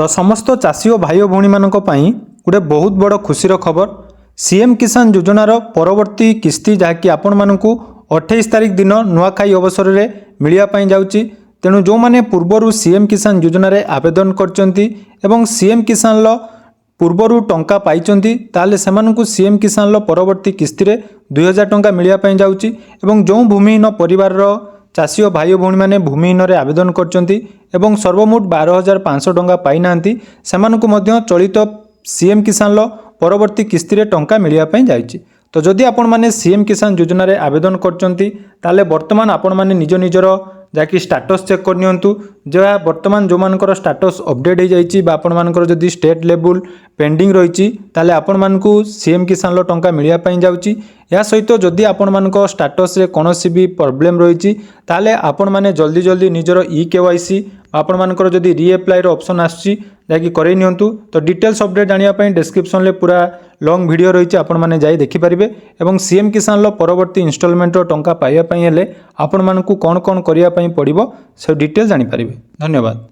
तो समस्त चाषी और भाई भौणी मानक पई गोटे बहुत बड़ खुशीर खबर सीएम किसान योजनार परवर्ती किस्ती जहाँकि आपण मानकू 28 तारिख दिन नुआखाई अवसर में मिलवाई जाऊँगी। तेणु जो मैंने पूर्वर सीएम किसान योजन आवेदन कर सीएम किसान पूर्वर टंका पाई ताले सेमानकु सीएम किसान परवर्ती किस्ती 2000 टंका मिलवाई जाऊँगी। जो भूमिहीन परिवार चाषी और भाई भौणी मैंने भूमिहीन आवेदन कर सर्वमोट 12,500 टंका पाई नांती सेमानकु मध्य चलित सीएम किसान परवर्ती किस्ती टंका मिलवाई जाइए। तो जदि आपण मैंने सीएम किसान योजन आवेदन कर बर्तमान आपण मैंने निज निजर जहाँकि स्टाटस चेक करनियंतु जहाँ बर्तमान जो मानकर स्टाटस अपडेट हो जाइए आपण मानकर जदि स्टेट लेवल पेंडिंग रही ताले आपण मानकु सीएम किसान टंका मिलवाई जाउची। या सहित जदि आपण मानक स्टाटस रे कोनोसी भी प्रॉब्लम रही ताले आपण माने जल्दी जल्दी निजर केवाईसी आपण मानकर जदि रीअप्लाई ऑप्शन आसी जहाँकि करई नियंतु। तो डिटेल्स अपडेट जानिया पई डिस्क्रिप्शन ले पूरा लॉन्ग वीडियो रही आपण माने जाई देखि परिबे एवं सीएम किसान परवर्ती इंस्टॉलमेंट टंका पाइबा पई हेले आपण मानकु कोन कोन करिया पई पड़िबो से डिटेल जानि परिबे। धन्यवाद।